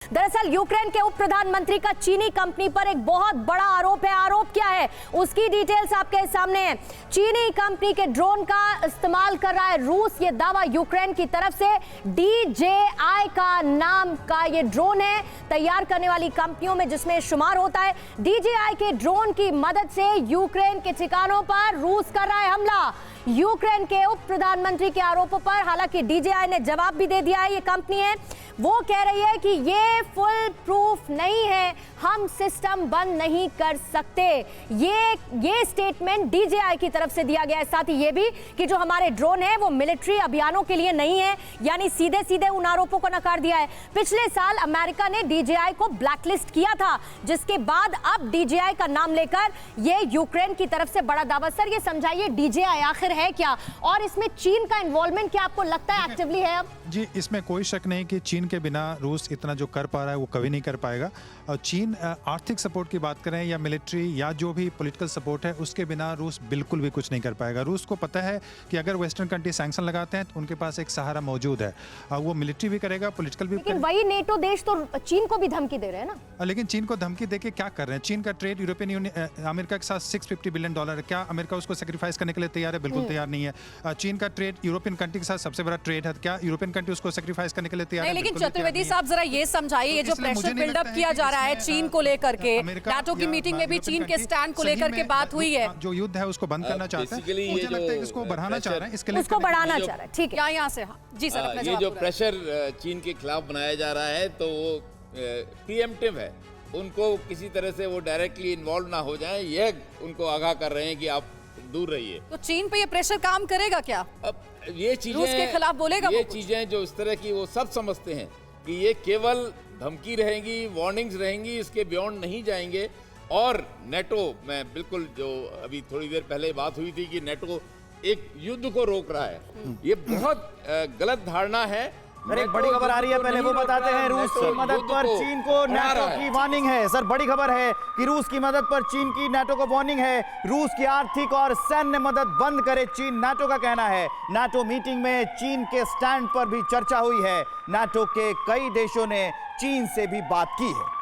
दरअसल यूक्रेन के उप प्रधानमंत्री का चीनी कंपनी पर एक बहुत बड़ा आरोप है। आरोप क्या है उसकी डिटेल्स आपके सामने है। चीनी कंपनी के ड्रोन का इस्तेमाल कर रहा है रूस, ये दावा यूक्रेन की तरफ से। DJI का नाम का ये ड्रोन है, तैयार करने वाली कंपनियों में जिसमें शुमार होता है। DJI के ड्रोन की मदद से यूक्रेन के ठिकानों पर रूस कर रहा है हमला। यूक्रेन के उप प्रधानमंत्री के आरोपों पर हालांकि DJI ने जवाब भी दे दिया है। ये कंपनी है वो कह रही है कि ये फुल प्रूफ नहीं है, हम सिस्टम बंद नहीं कर सकते। ये स्टेटमेंट DJI की तरफ से दिया गया है। साथ ही ये भी कि जो हमारे ड्रोन है वो मिलिट्री अभियानों के लिए नहीं है, यानी सीधे सीधे उन आरोपों को नकार दिया है। पिछले साल अमेरिका ने DJI को ब्लैकलिस्ट किया था, जिसके बाद अब DJI का नाम लेकर ये यूक्रेन की तरफ से बड़ा दावा। सर ये समझाइए DJI आखिर है क्या, और इसमें चीन का इन्वॉल्वमेंट क्या आपको लगता है एक्टिवली है अब? जी, इसमें कोई शक नहीं कि चीन के बिना रूस इतना जो कर पा रहा है वो कभी नहीं कर पाएगा। और चीन आर्थिक सपोर्ट की बात करें या मिलिट्री या जो भी पॉलिटिकल सपोर्ट है, उसके बिना रूस बिल्कुल भी कुछ नहीं कर पाएगा। रूस को पता है कि अगर वेस्टर्न कंट्री सैंक्शन लगाते हैं तो उनके पास एक सहारा मौजूद है, वो मिलिट्री भी करेगा, पॉलिटिकल भी। लेकिन वही नेटो देश तो चीन को भी धमकी दे रहे हैं ना। लेकिन चीन को धमकी देके क्या कर रहे हैं? चीन का ट्रेड यूरोपियन यूनियन अमेरिका के साथ $650 बिलियन है। क्या अमेरिका उसको सेक्रीफाइस करने के लिए तैयार है? बिल्कुल तैयार नहीं है। चीन का ट्रेड यूरोपियन कंट्री के साथ सबसे बड़ा ट्रेड है, क्या यूरोपियन कंट्री उसको सेक्रीफाइस करने के लिए तैयार है? लेकिन चतुर्वेदी साहब जरा ये समझाइए, ये जो प्रेशर बिल्डअप किया जा रहा है चीन को लेकर के, नाटो की मीटिंग में भी चीन के स्टैंड को लेकर के बात हुई है। जो युद्ध है उसको बंद करना चाहते हैं, मुझे लगता है कि इसको बढ़ाना चाह रहे हैं, इसके लिए उसको बढ़ाना चाह रहा है। ठीक है, यहाँ से जी सर, ये जो प्रेशर चीन के खिलाफ बनाया जा रहा है तो वो प्रीएम्प्टिव है। उनको किसी तरह से वो डायरेक्टली इन्वॉल्व ना हो जाए, यह उनको आगाह कर रहे हैं कि आप दूर रहिए। तो चीन पे ये प्रेशर काम करेगा क्या? अब ये चीजें रूस के खिलाफ बोलेगा? ये चीजें जो इस तरह की वो सब समझते हैं कि ये केवल धमकी रहेंगी, वार्निंग्स रहेंगी, इसके बियॉन्ड नहीं जाएंगे। और नेटो में बिल्कुल, जो अभी थोड़ी देर पहले बात हुई थी कि नेटो एक युद्ध को रोक रहा है, ये बहुत गलत धारणा है। सर एक बड़ी खबर आ रही है, पहले वो बताते हैं। रूस की मदद पर चीन को नाटो की वार्निंग है। सर बड़ी खबर है कि रूस की मदद पर चीन की नाटो को वार्निंग है। रूस की आर्थिक और सैन्य मदद बंद करे चीन, नाटो का कहना है। नाटो मीटिंग में चीन के स्टैंड पर भी चर्चा हुई है। नाटो के कई देशों ने चीन से भी बात की है।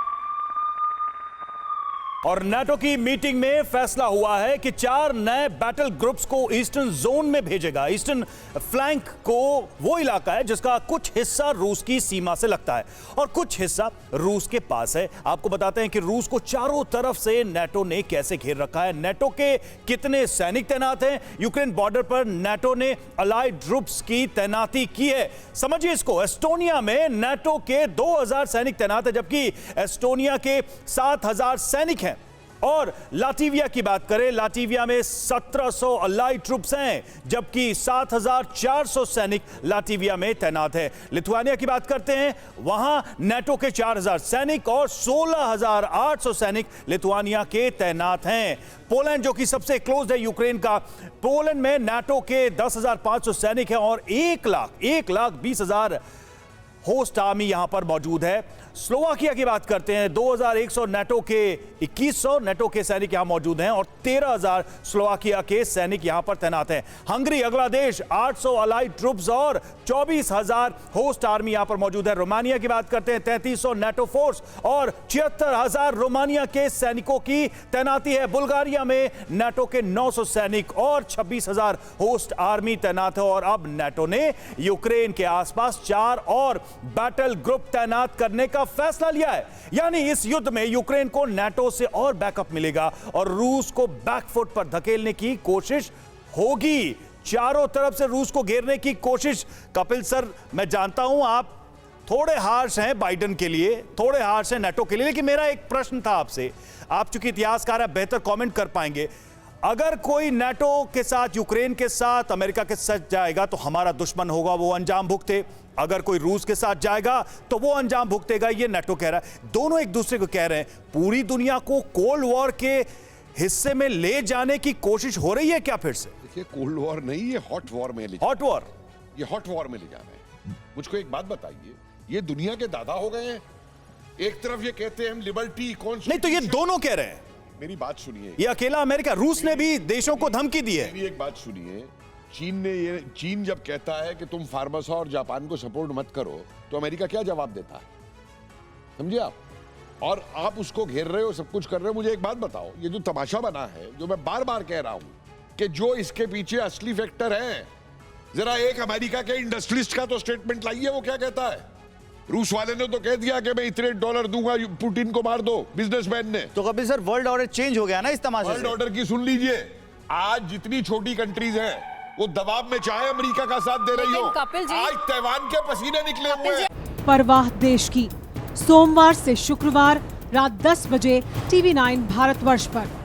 और नाटो की मीटिंग में फैसला हुआ है कि 4 नए बैटल ग्रुप्स को ईस्टर्न जोन में भेजेगा। ईस्टर्न फ्लैंक को वो इलाका है जिसका कुछ हिस्सा रूस की सीमा से लगता है और कुछ हिस्सा रूस के पास है। आपको बताते हैं कि रूस को चारों तरफ से नाटो ने कैसे घेर रखा है, नाटो के कितने सैनिक तैनात हैं। यूक्रेन बॉर्डर पर नाटो ने अलाइड ट्रूप्स की तैनाती की है। समझिए इसको, एस्टोनिया में नाटो के 2000 सैनिक तैनात है, जबकि एस्टोनिया के 7000 सैनिक हैं। और लातविया की बात करें, लातविया में 1700 अलाइड ट्रूप्स हैं, जबकि 7400 सैनिक लातविया में तैनात है। लिथुआनिया की बात करते हैं, वहां नाटो के 4000 सैनिक और 16800 सैनिक लिथुआनिया के तैनात हैं। पोलैंड जो कि सबसे क्लोज है यूक्रेन का, पोलैंड में नाटो के 10,500 सैनिक हैं और 1,20,000 होस्ट आर्मी यहां पर मौजूद है। स्लोवाकिया की बात करते हैं, 2100 नाटो के 2100 नाटो के सैनिक यहां मौजूद हैं और 13000 स्लोवाकिया के सैनिक यहां पर तैनात हैं। हंगरी अगला देश, 800 अलाइड ट्रूप्स और 24000 होस्ट आर्मी यहां पर मौजूद है। रोमानिया की बात करते हैं, 3300 नाटो फोर्स और 76000 रोमानिया के सैनिकों की तैनाती है। बुल्गारिया में नाटो के 900 सैनिक और 26000 होस्ट आर्मी तैनात है। और अब नाटो ने यूक्रेन के आसपास 4 और बैटल ग्रुप तैनात करने का फैसला लिया है। यानी इस युद्ध में यूक्रेन को नाटो से और बैकअप मिलेगा और रूस को बैकफुट पर धकेलने की कोशिश होगी। चारों तरफ से रूस को घेरने की कोशिश। कपिल सर, मैं जानता हूं आप थोड़े हार्श हैं बाइडेन के लिए, थोड़े हार्श हैं नाटो के लिए, लेकिन मेरा एक प्रश्न था आपसे। आप चूंकि इतिहासकार हैं, बेहतर कमेंट कर पाएंगे। अगर कोई नाटो के साथ, यूक्रेन के साथ, अमेरिका के साथ जाएगा तो हमारा दुश्मन होगा, वो अंजाम भुगते। अगर कोई रूस के साथ जाएगा तो वो अंजाम भुगतेगा, ये नाटो कह रहा है। दोनों एक दूसरे को कह रहे हैं। पूरी दुनिया को कोल्ड वॉर के हिस्से में ले जाने की कोशिश हो रही है क्या फिर से? देखिए, कोल्ड वॉर नहीं, ये हॉट वॉर में ले, हॉट वॉर, ये हॉट वॉर में ले जाना है। मुझको एक बात बताइए, ये दुनिया के दादा हो गए हैं। एक तरफ ये कहते हैं हम लिबर्टी, कौन नहीं तो ये दोनों कह रहे हैं। मेरी बात सुनिए, ये अकेला अमेरिका, रूस ने भी देशों को धमकी दी है। मेरी एक बात सुनिए, चीन जब कहता है कि तुम फार्मसा और जापान को सपोर्ट मत करो, तो अमेरिका क्या जवाब देता है? समझे आप? और आप उसको घेर रहे हो, सब कुछ कर रहे हो। मुझे एक बात बताओ, ये जो तमाशा बना है, जो मैं बार बार कह रहा हूं कि जो इसके पीछे असली फैक्टर है, जरा एक अमेरिका के इंडस्ट्रियलिस्ट का तो स्टेटमेंट लाइए। वो क्या कहता है? रूस वाले ने तो कह दिया कि मैं इतने डॉलर दूंगा, पुतिन को मार दो, बिजनेसमैन ने। तो कभी सर वर्ल्ड ऑर्डर चेंज हो गया ना इस तमाशे से? वर्ल्ड ऑर्डर की सुन लीजिए, आज जितनी छोटी कंट्रीज हैं वो दबाव में चाहे अमेरिका का साथ दे रही हो, लेकिन कपिल जी- आज ताइवान के पसीने निकले हुए हैं। परवाह देश की, सोमवार से शुक्रवार रात 10 बजे TV9 भारतवर्ष पर।